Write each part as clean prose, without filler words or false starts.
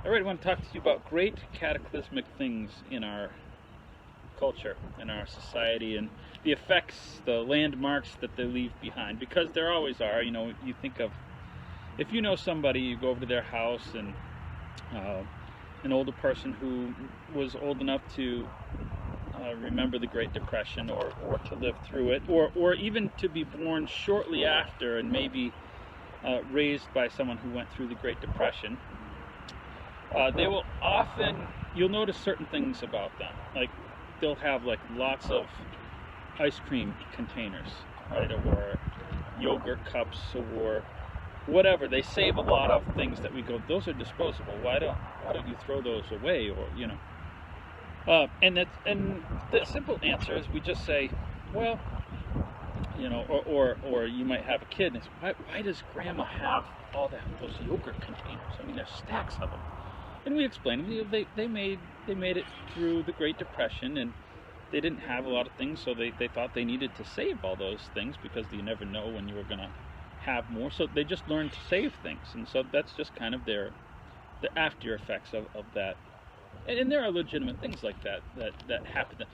All right, I want to talk to you about great cataclysmic things in our culture, in our society, and the effects, the landmarks that they leave behind, because there always are. You think of, if you know somebody, you go over to their house, and an older person who was old enough to remember the Great Depression, or to live through it, or even to be born shortly after and maybe raised by someone who went through the Great Depression. They will often, you'll notice certain things about them. Like, they'll have like lots of ice cream containers, right? Or yogurt cups, or whatever. They save a lot of things that we go, those are disposable. Why don't you throw those away? Or and the simple answer is we just say, well, or you might have a kid and it's, why does Grandma have all those yogurt containers? I mean, there's stacks of them. And we explained, they made it through the Great Depression, and they didn't have a lot of things, so they thought they needed to save all those things, because you never know when you were going to have more. So they just learned to save things, and so that's just kind of the after effects of that. And there are legitimate things like that happen.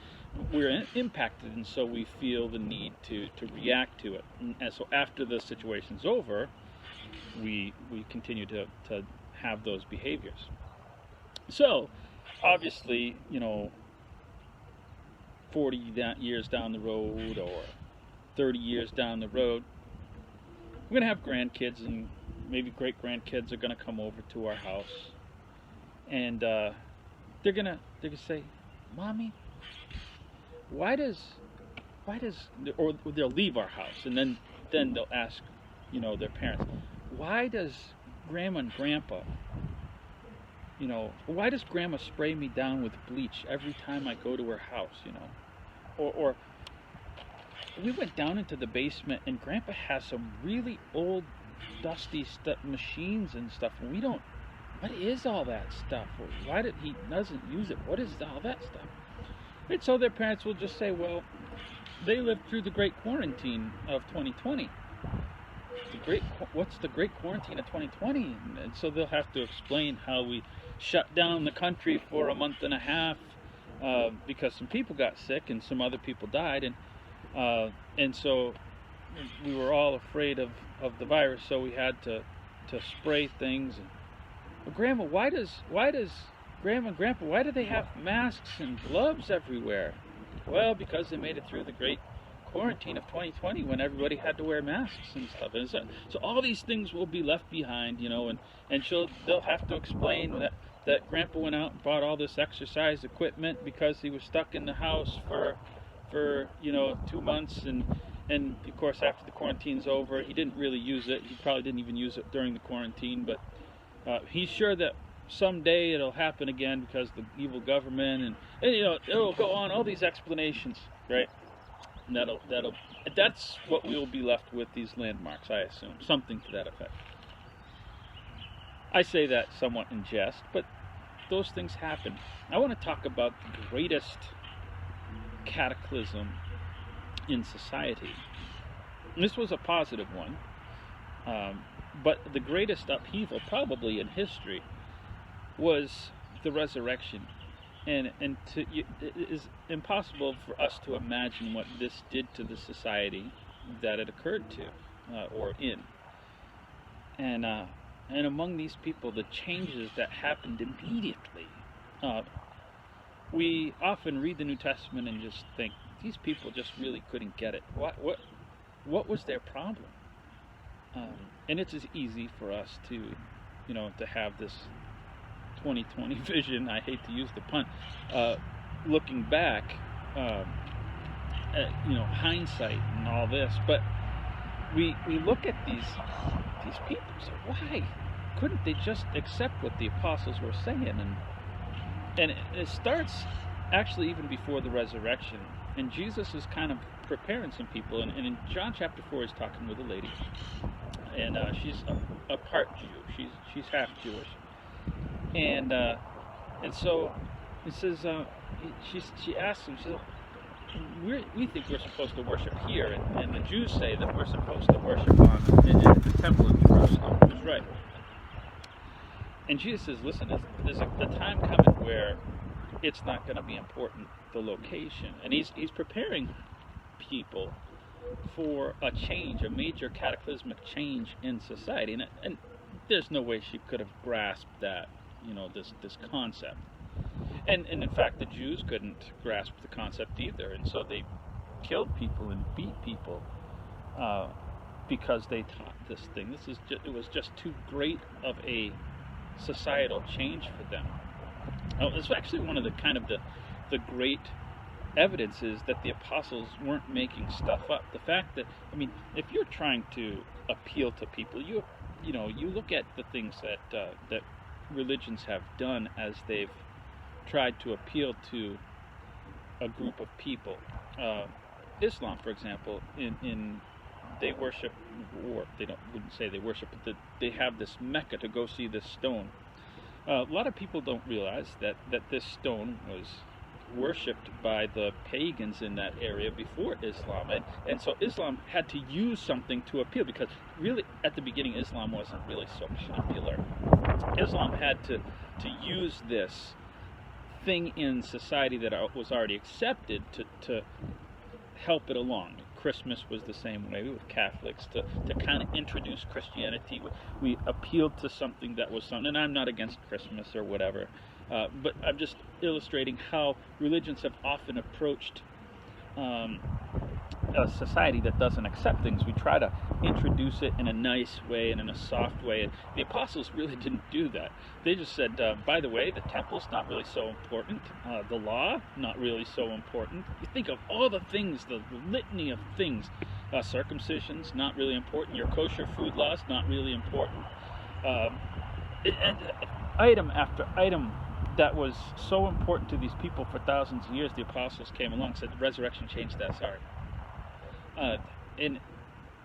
We're impacted, and so we feel the need to react to it. And so after the situation's over, we continue to have those behaviors. So, obviously, 40 years down the road, or 30 years down the road, we're going to have grandkids, and maybe great-grandkids are going to come over to our house, and they're gonna say, "Mommy, why does," or they'll leave our house, and then they'll ask, their parents, "Why does Grandma and Grandpa, why does Grandma spray me down with bleach every time I go to her house, Or we went down into the basement, and Grandpa has some really old, dusty machines and stuff, and what is all that stuff? Why he doesn't use it? What is all that stuff?" And so their parents will just say, well, they lived through the Great Quarantine of 2020. What's the Great Quarantine of 2020? And so they'll have to explain how we shut down the country for a month and a half because some people got sick and some other people died, and so we were all afraid of the virus, so we had to spray things. Well, Grandma, why does Grandma and Grandpa, why do they have masks and gloves everywhere? Well, because they made it through the Great Quarantine of 2020 when everybody had to wear masks and stuff. And so all these things will be left behind, and they'll have to explain that Grandpa went out and bought all this exercise equipment because he was stuck in the house for 2 months, and of course after the quarantine's over, he didn't really use it. He probably didn't even use it during the quarantine, but he's sure that someday it'll happen again because the evil government, and it'll go on, all these explanations, right? And that's what we'll be left with, these landmarks, I assume, something to that effect. I say that somewhat in jest, but those things happen. I want to talk about the greatest cataclysm in society. And this was a positive one, but the greatest upheaval probably in history was the resurrection. And it is impossible for us to imagine what this did to the society that it occurred to, or in. And among these people, the changes that happened immediately. We often read the New Testament and just think, these people just really couldn't get it. What was their problem? And it's as easy for us to have this 2020 vision. I hate to use the pun. Looking back, at, hindsight and all this, but we look at these people and say, why couldn't they just accept what the apostles were saying? And it starts actually even before the resurrection. And Jesus is kind of preparing some people. And in John chapter 4, he's talking with a lady, and she's a part Jew. She's half Jewish. And so it says, she asks him, she says, we think we're supposed to worship here, and the Jews say that we're supposed to worship in the temple in Jerusalem, which is right. And Jesus says, listen, there's a time coming where it's not going to be important, the location. And he's preparing people for a change, a major cataclysmic change in society. And there's no way she could have grasped that, this concept. And in fact, the Jews couldn't grasp the concept either. And so they killed people and beat people because they taught this thing. It was just too great of a societal change for them. It's actually one of the great evidences that the apostles weren't making stuff up. The fact that, if you're trying to appeal to people, you look at the things that religions have done as they've tried to appeal to a group of people. Islam, for example, they worship, or wouldn't say they worship, but they have this Mecca to go see this stone. A lot of people don't realize that this stone was worshipped by the pagans in that area before Islam, and so Islam had to use something to appeal, because really at the beginning Islam wasn't really so popular. Islam had to use this thing in society that was already accepted to help it along. Christmas was the same way with Catholics, to kind of introduce Christianity. We appealed to something that was something, and I'm not against Christmas or whatever, but I'm just illustrating how religions have often approached a society that doesn't accept things. We try to introduce it in a nice way and in a soft way, and the apostles really didn't do that. They just said, by the way, the temple's not really so important, the law, not really so important. You think of all the things, the litany of things. Circumcision's not really important. Your kosher food laws, not really important. And item after item that was so important to these people for thousands of years, the apostles came along and said, the resurrection changed that, sorry. And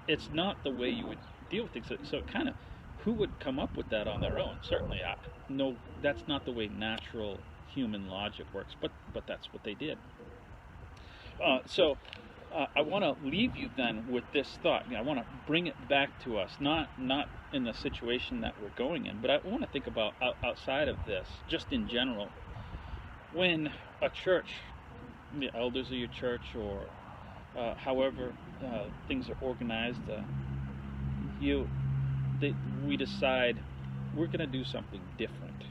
it's not the way you would deal with things. So kind of, who would come up with that on their own? Certainly, no, that's not the way natural human logic works, but that's what they did. So I want to leave you then with this thought. I want to bring it back to us, not in the situation that we're going in, but I want to think about outside of this, just in general. When a church, the elders of your church, or however things are organized, we decide we're going to do something different.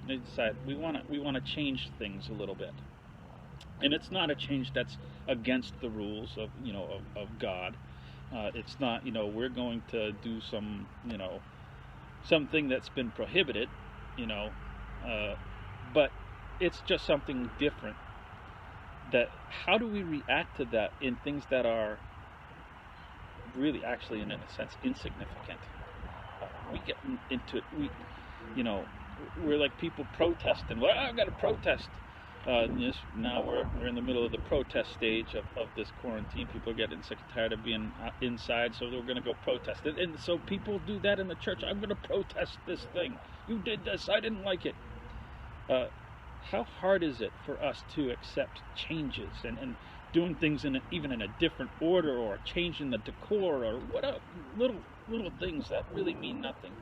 They decide we want to change things a little bit, and it's not a change that's against the rules of God. It's not we're going to do something that's been prohibited, but it's just something different. That how do we react to that in things that are really actually in a sense insignificant? We get into it. We're like people protesting. Well, I've got to protest. Now we're in the middle of the protest stage of this quarantine. People are getting sick and tired of being inside, so they're going to go protest. And so people do that in the church. I'm going to protest this thing. You did this. I didn't like it. How hard is it for us to accept changes and doing things even in a different order, or changing the decor, or what little things that really mean nothing?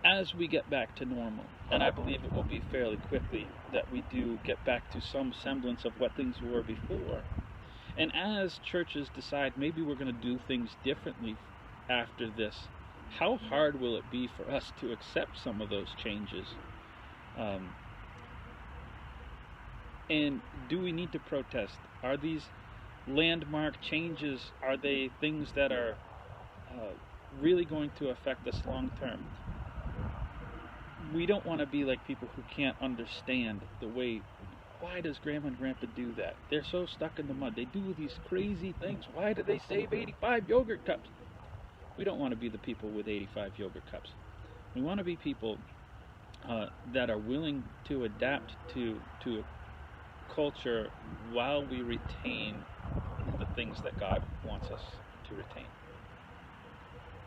As we get back to normal, and I believe it will be fairly quickly that we do get back to some semblance of what things were before, and as churches decide maybe we're going to do things differently after this, how hard will it be for us to accept some of those changes? And do we need to protest? Are these landmark changes, are they things that are really going to affect us long term? We don't want to be like people who can't understand the way, why does Grandma and Grandpa do that? They're so stuck in the mud. They do these crazy things. Why do they save 85 yogurt cups? We don't want to be the people with 85 yogurt cups. We want to be people that are willing to adapt to culture while we retain the things that God wants us to retain.